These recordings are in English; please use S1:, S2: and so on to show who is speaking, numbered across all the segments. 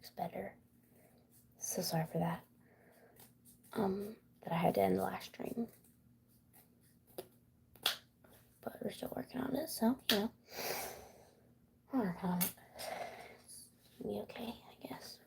S1: looks better. So sorry for that. That I had to end the last stream. But we're still working on it, so, I'll work on it. It's gonna be okay, I guess.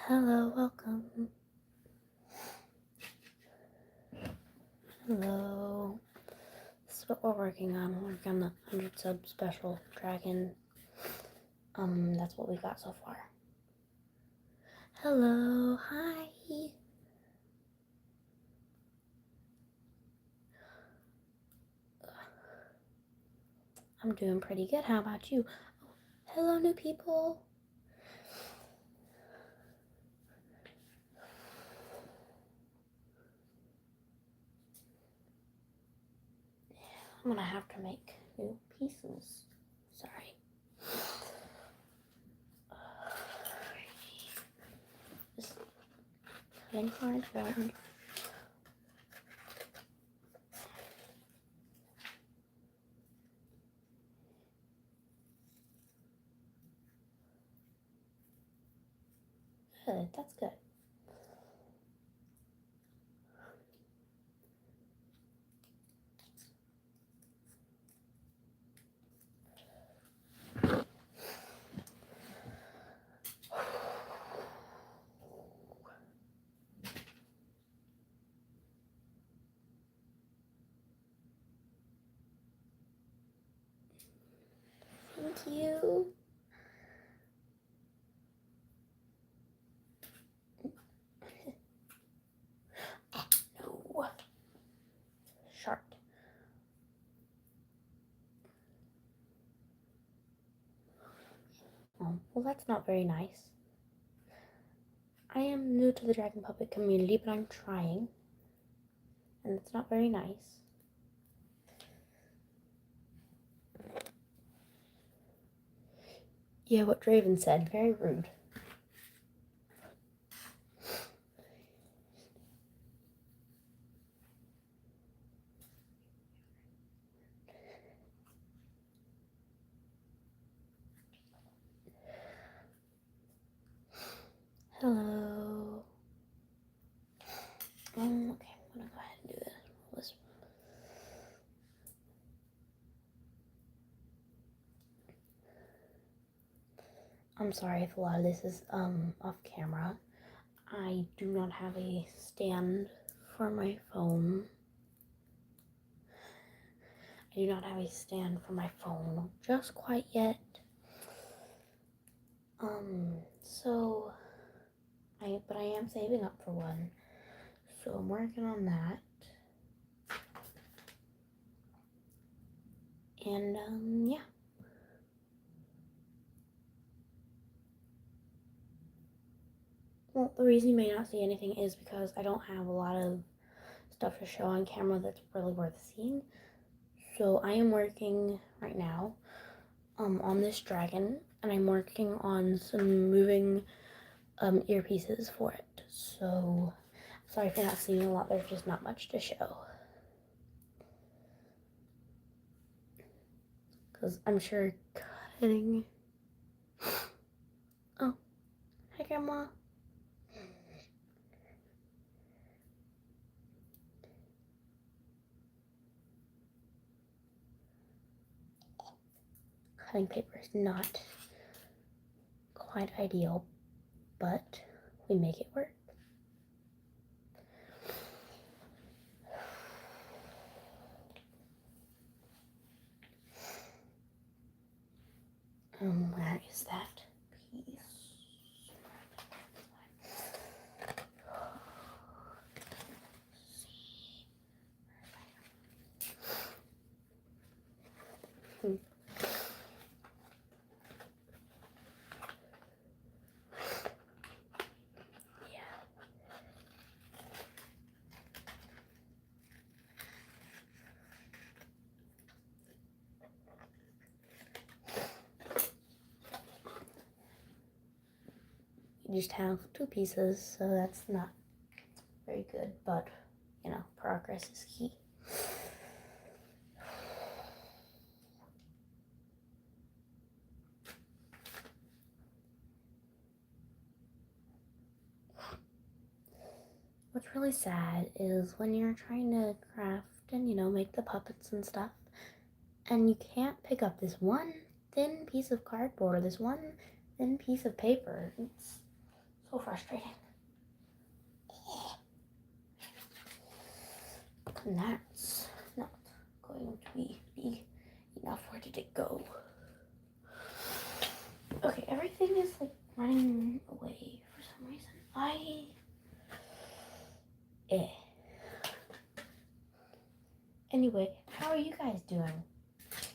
S1: Hello, welcome. Hello. This is what we're working on. We're working on the 100 sub special dragon. That's what we got so far. Hello, hi. I'm doing pretty good. How about you? Oh, hello, new people. I'm gonna have to make new pieces. Sorry. Just cutting cardboard. Good, that's good. Thank you. Well, that's not very nice. I am new to the Dragon Puppet community, but I'm trying. And it's not very nice. Yeah, what Draven said. Very rude. Hello. Okay, I'm gonna go ahead and do this. I'm sorry if a lot of this is off camera. I do not have a stand for my phone. I do not have a stand for my phone just quite yet. But I am saving up for one. So I'm working on that. And yeah. Well, the reason you may not see anything is because I don't have a lot of stuff to show on camera that's really worth seeing. So I am working right now on this dragon, and I'm working on some moving earpieces for it. So sorry if you're not seeing a lot, there's just not much to show. Because I'm sure cutting... Oh, hi Grandma. Cutting paper is not quite ideal, but we make it work. Where is that piece? You just have two pieces, so that's not very good, but you know, progress is key. What's really sad is when you're trying to craft and, you know, make the puppets and stuff, and you can't pick up this one thin piece of cardboard or this one thin piece of paper. It's so frustrating. And that's not going to be big enough. Where did it go? Okay, everything is like running away for some reason. Anyway, how are you guys doing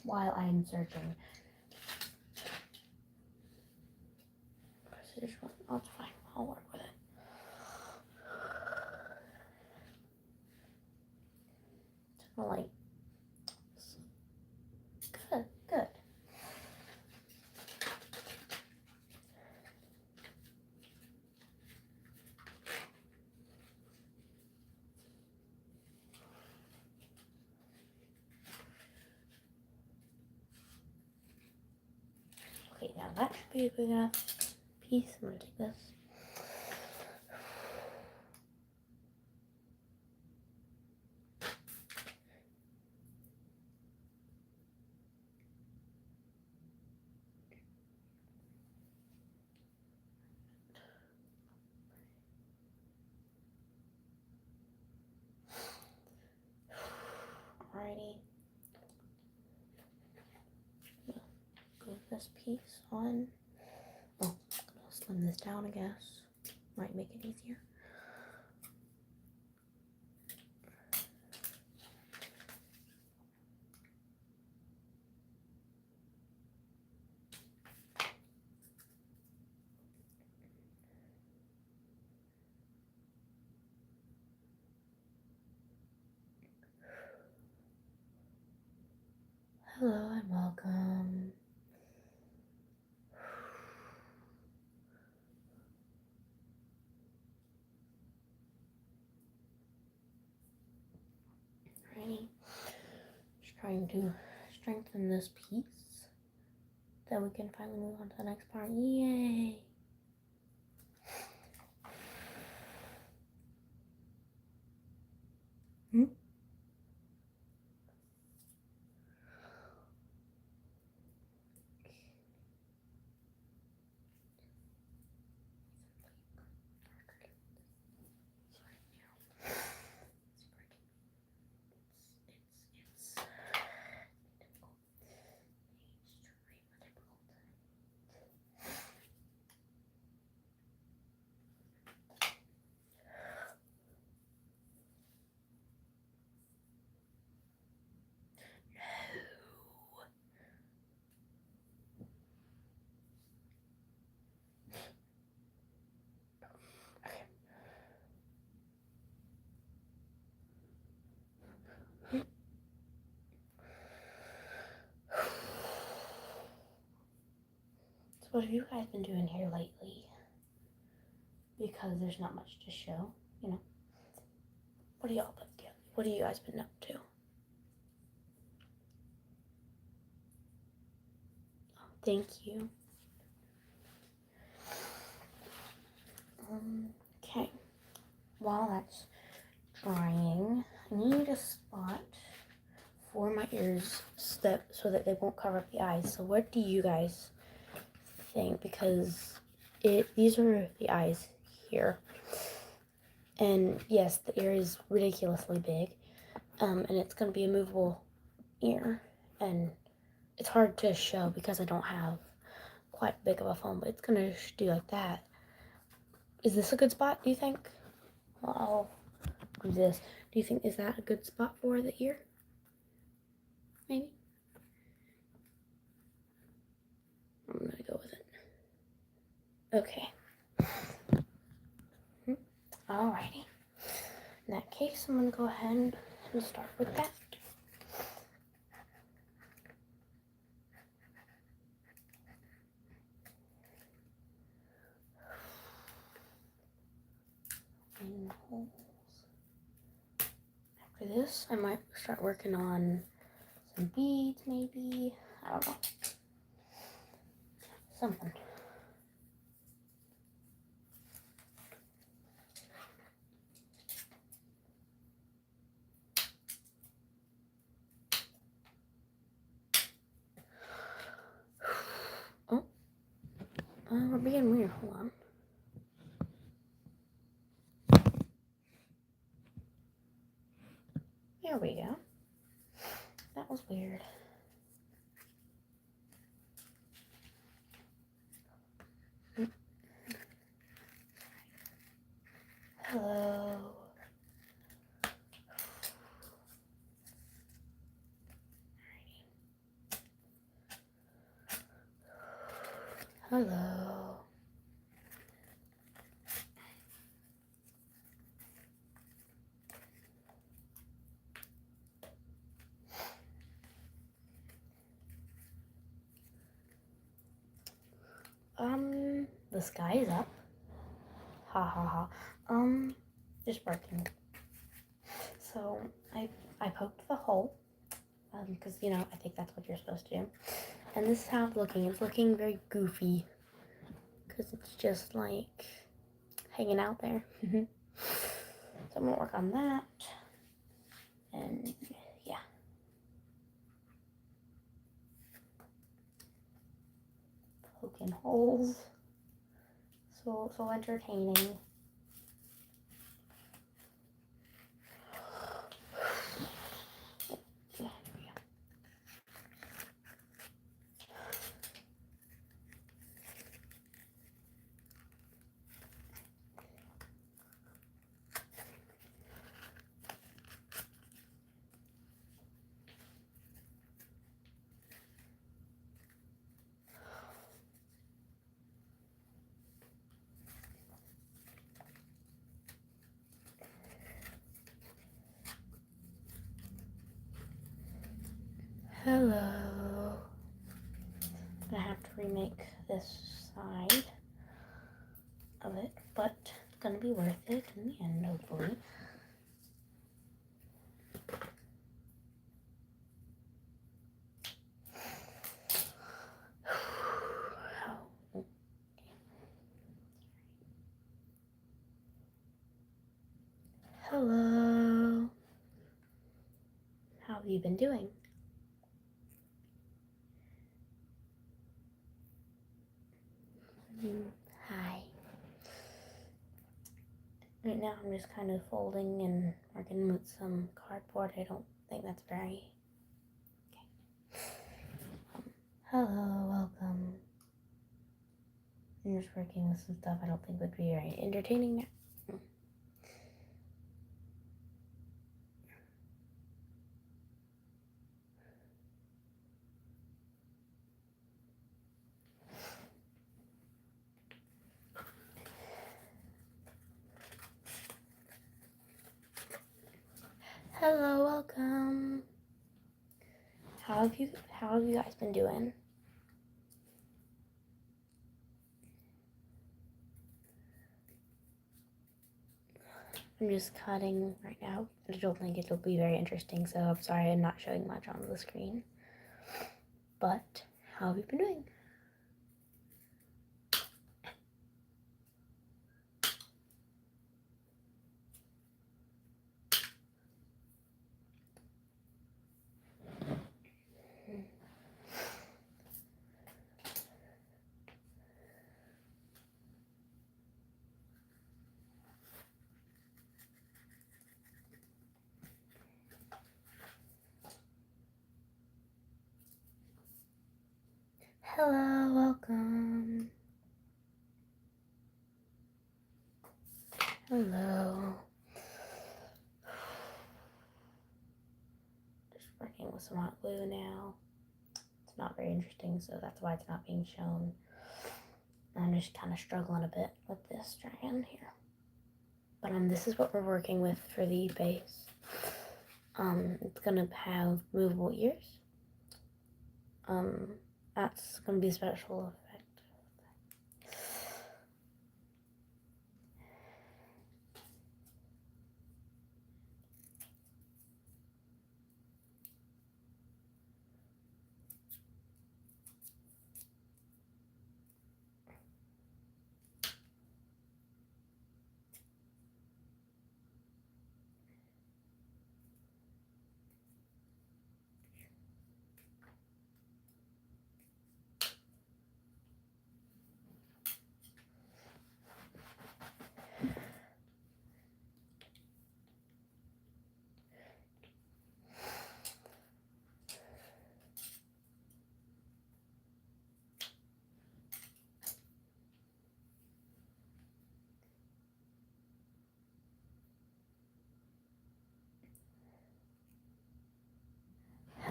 S1: while I am searching? Precision one. Oh, it's fine. I'll work with it. Like, good. Okay, now that should be a big enough piece. I'm gonna take this. Alrighty. Glue this piece on. Oh, I'm gonna slim this down, I guess. Might make it easier. Hello and welcome. Alrighty. Just trying to strengthen this piece. Then we can finally move on to the next part. Yay! So what have you guys been doing here lately? Because there's not much to show, you know. What do y'all been doing? What have you guys been up to? Thank you. Okay. While that's drying, I need a spot for my ears so that they won't cover up the eyes. So what do you guys think? Because these are the eyes here. And yes, the ear is ridiculously big. And it's going to be a movable ear. And it's hard to show because I don't have quite big of a phone, but it's going to do like that. Is this a good spot, do you think? Well, I'll do this. Do you think, is that a good spot for the ear? Maybe? I'm going to go with it. Okay. Alrighty. In that case, I'm going to go ahead and start with that. In holes. After this, I might start working on some beads, maybe. I don't know. Something. Oh. We're being weird. Hold on. There we go. That was weird. Hello. Hello. The sky is up. Ha ha ha. Just working. So I poked the hole, because you know I think that's what you're supposed to do. And this is how it's looking. It's looking very goofy, because it's just like hanging out there. So I'm gonna work on that, and yeah. Poking holes. So entertaining. Hello. make this side of it, but it's gonna be worth it in the end, hopefully. Hello. How have you been doing? Hi. Right now I'm just kind of folding and working with some cardboard. I don't think that's very... Okay. Hello, welcome. I'm just working with some stuff I don't think would be very entertaining now. Hello, welcome. How have you guys been doing? I'm just cutting right now. I don't think it'll be very interesting, so I'm sorry I'm not showing much on the screen. But how have you been doing? Hello, welcome. Hello. Just working with some hot glue now. It's not very interesting, so that's why it's not being shown. I'm just kind of struggling a bit with this dragon here. But this is what we're working with for the base. It's gonna have movable ears. That's gonna be a special effect.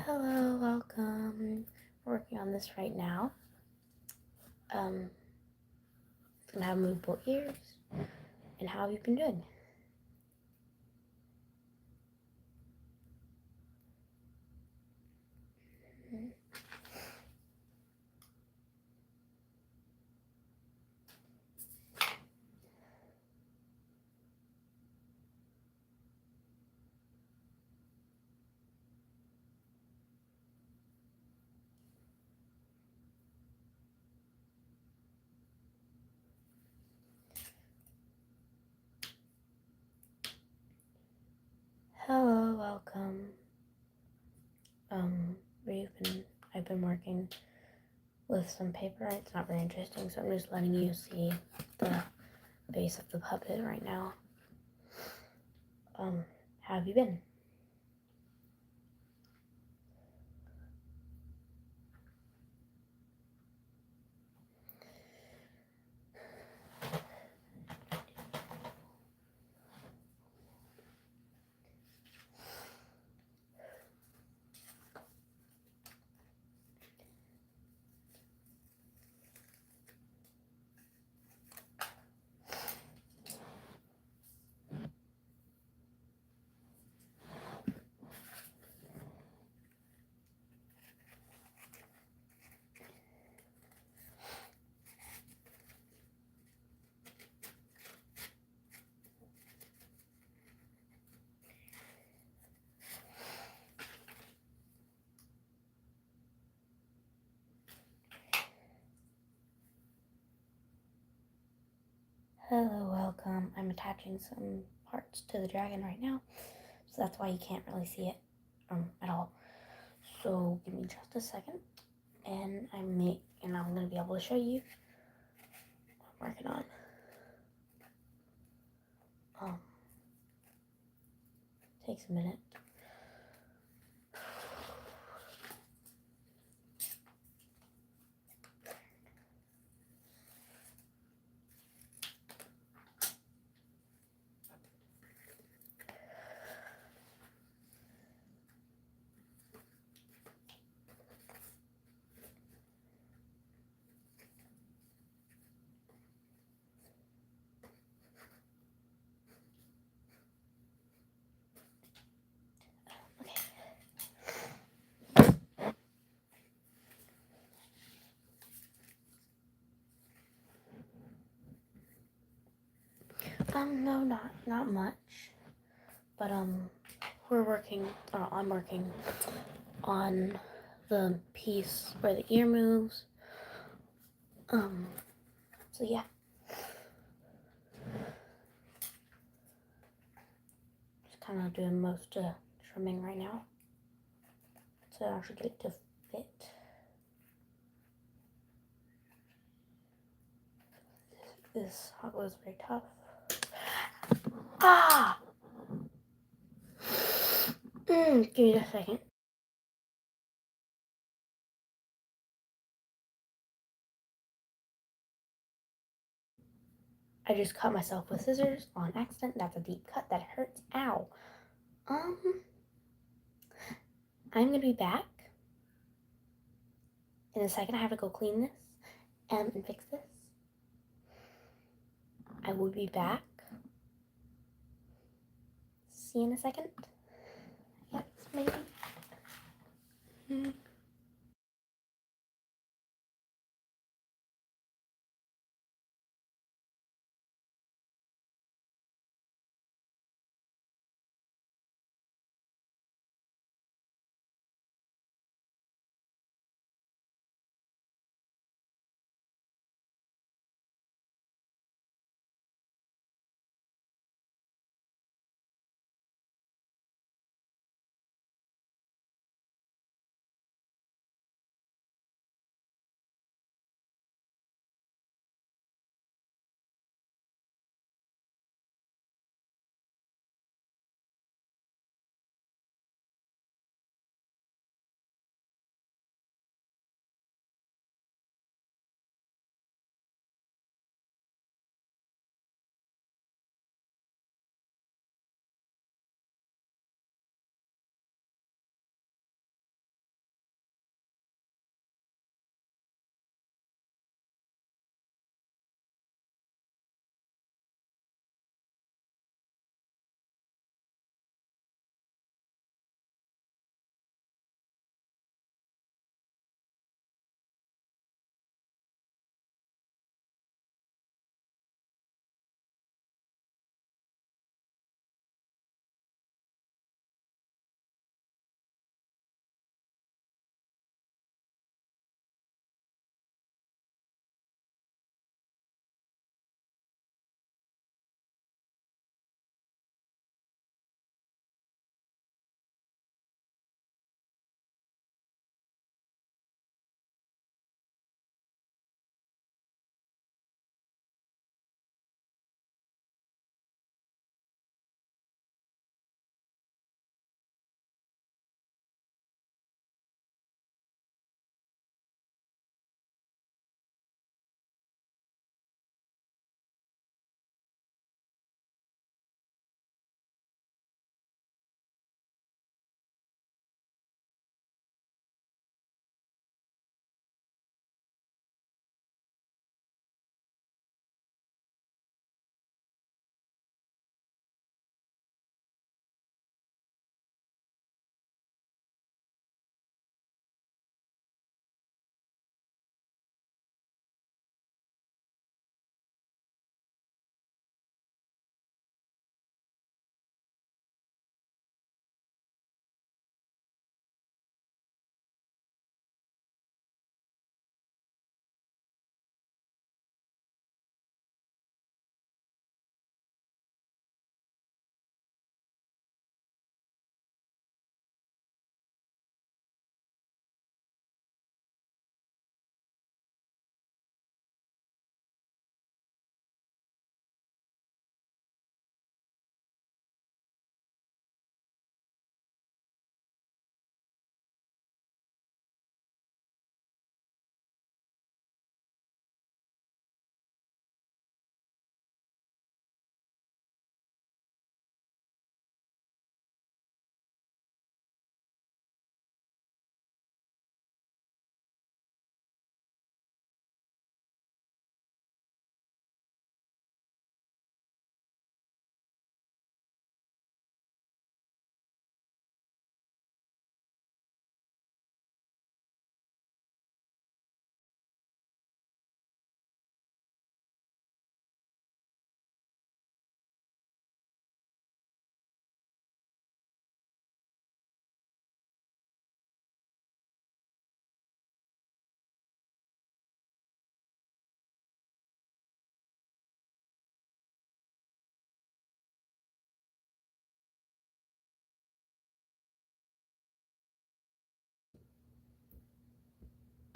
S1: Hello, welcome. Working on this right now. It's gonna have movable ears. And how have you been doing? Hello, welcome. I've been working with some paper. It's not very interesting, so I'm just letting you see the base of the puppet right now. How have you been? Hello, welcome. I'm attaching some parts to the dragon right now, so that's why you can't really see it at all. So give me just a second, and I'm gonna be able to show you what I'm working on. Takes a minute. No, not much, but I'm working on the piece where the ear moves. So yeah. Just kind of doing most trimming right now to actually get it to fit. This hot glue is very tough. Ah! Give me a second. I just cut myself with scissors on accident. That's a deep cut. That hurts. Ow. I'm gonna be back in a second. I have to go clean this and fix this. I will be back. See you in a second. Yes, maybe.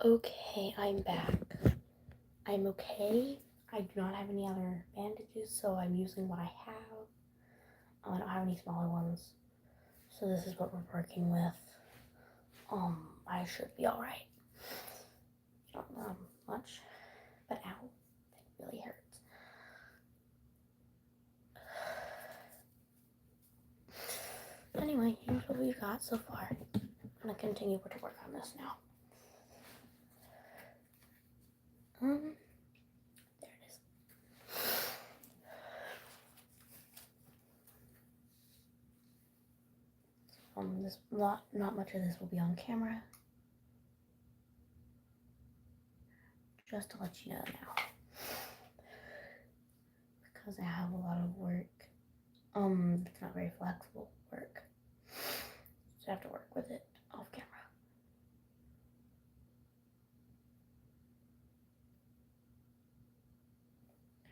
S1: Okay, I'm back. I'm okay. I do not have any other bandages, so I'm using what I have. I don't have any smaller ones, so this is what we're working with. I should be alright. Don't know much, but ow, it really hurts. Anyway, here's what we've got so far. I'm gonna continue to work on this now. There it is. This not much of this will be on camera. Just to let you know now, because I have a lot of work. It's not very flexible work, so I have to work with it off camera.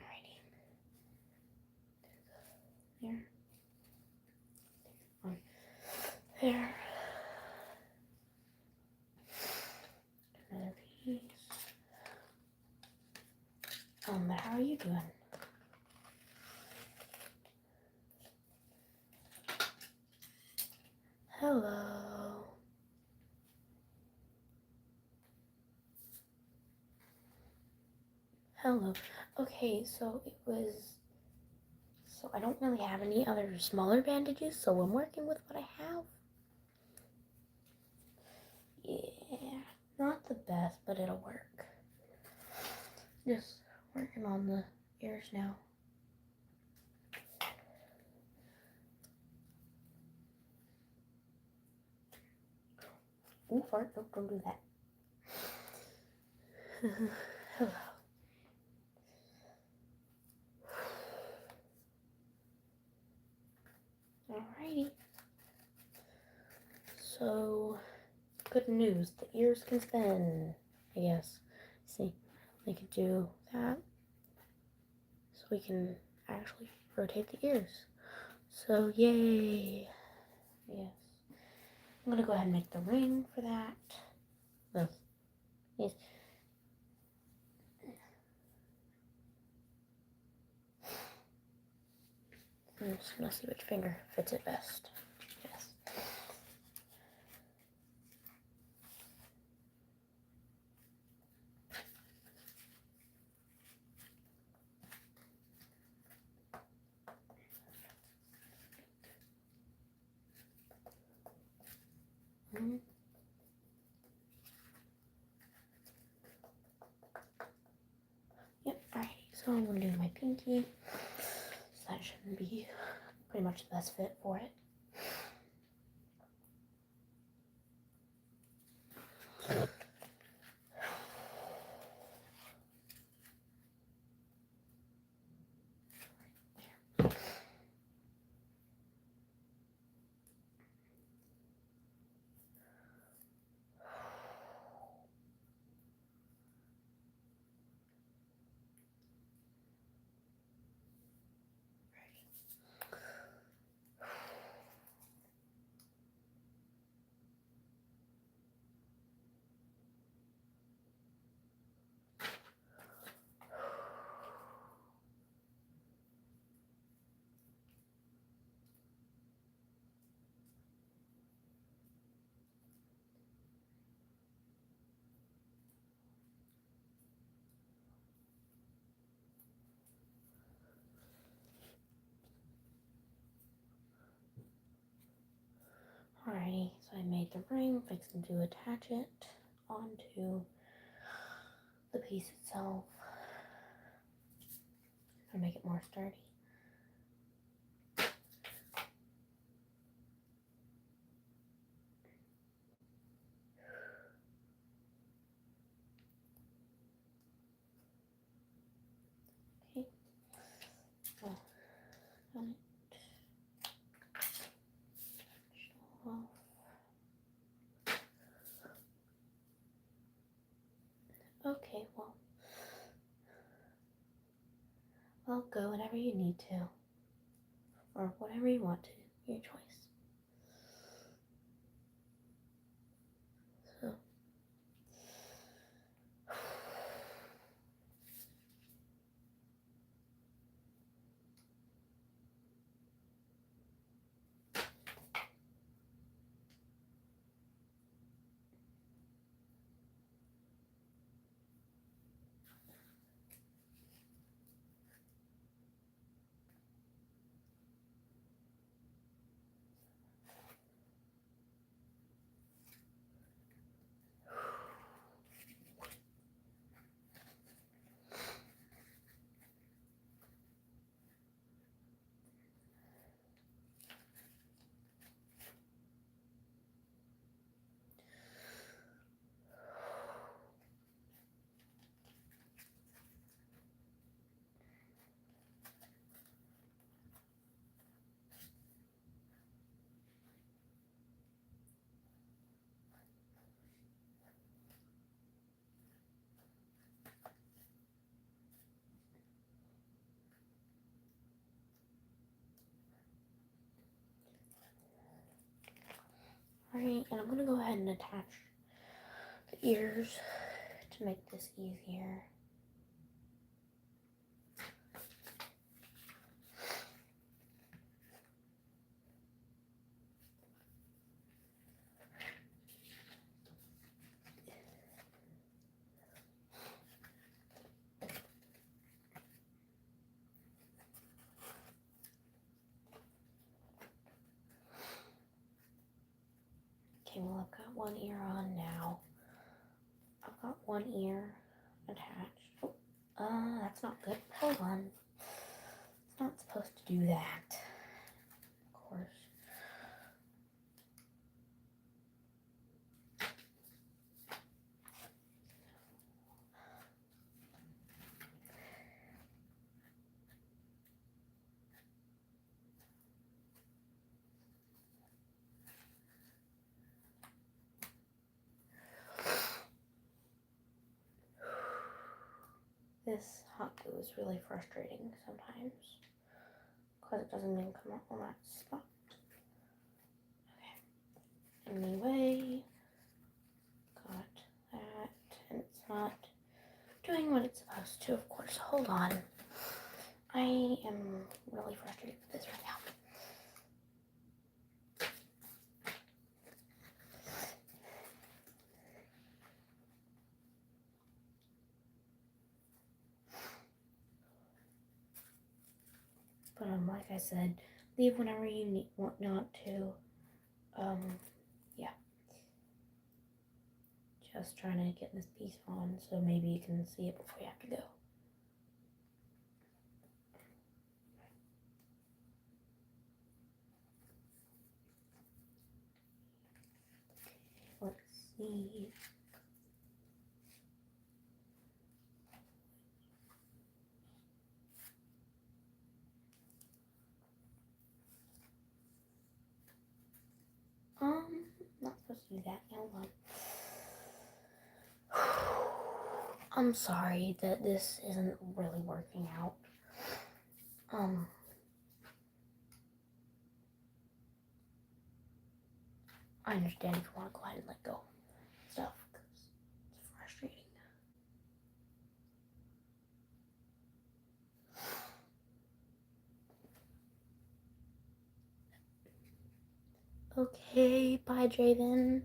S1: Alrighty. There. There. Another piece. How are you doing? Hello. Hello. Okay, so I don't really have any other smaller bandages, so I'm working with what I have. Yeah, not the best, but it'll work. Just working on the ears now. Ooh, fart, don't do that. Hello. Alrighty. So, good news. The ears can spin, I guess. See, they can do that. So we can actually rotate the ears. So, yay. Yes. I'm gonna go ahead and make the ring for that. Yes. I'm just gonna see which finger fits it best. Yes. Yep, alright, so I'm gonna do my pinky. So that shouldn't be pretty much the best fit for it. Alrighty, so I made the ring, fixing to attach it onto the piece itself. To make it more sturdy. Okay. Well, on it. Show off. Okay, well, I'll go whenever you need to, or whatever you want to, your choice. So, Alright, and I'm gonna go ahead and attach the ears to make this easier. Okay, well, I've got one ear on now. I've got one ear attached. Oh, that's not good. Hold on. It's not supposed to do that. Of course. This hot glue is really frustrating sometimes because it doesn't even come up on that spot. Okay. Anyway, got that, and it's not doing what it's supposed to, of course. Hold on. I am really frustrated with this right now. But like I said, leave whenever you want not to. Yeah. Just trying to get this piece on so maybe you can see it before you have to go. Let's see. Not supposed to do that. Hold on. I'm sorry that this isn't really working out. I understand if you want to go ahead and let go of stuff because it's frustrating. Okay, bye, Jaden.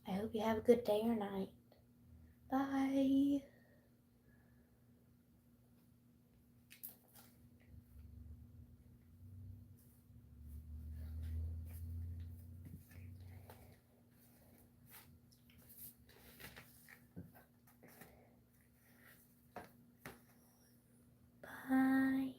S1: I hope you have a good day or night. Bye. Bye.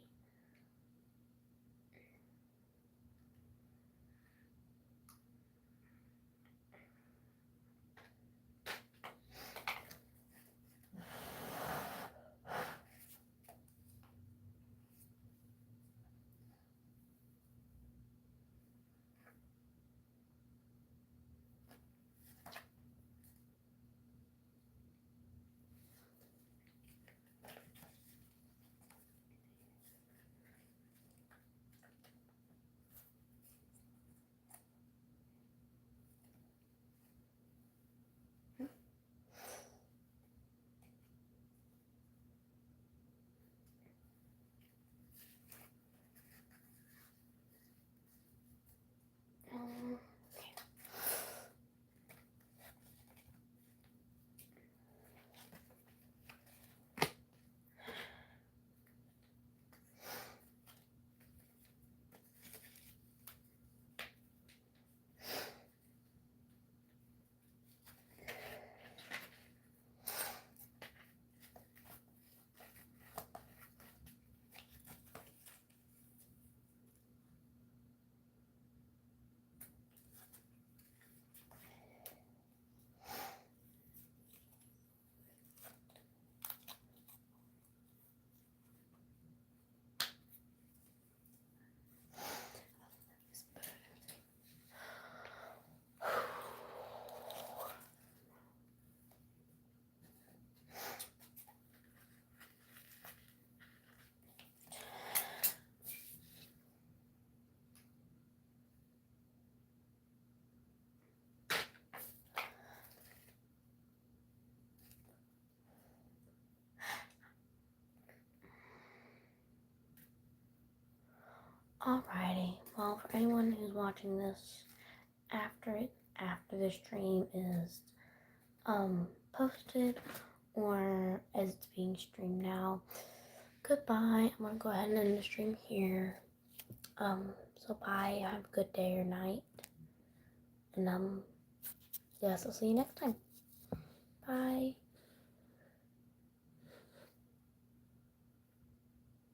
S1: Alrighty, well, for anyone who's watching this after the stream is posted or as it's being streamed now, goodbye. I'm gonna go ahead and end the stream here. So bye, have a good day or night, and yes, I'll see you next time. Bye.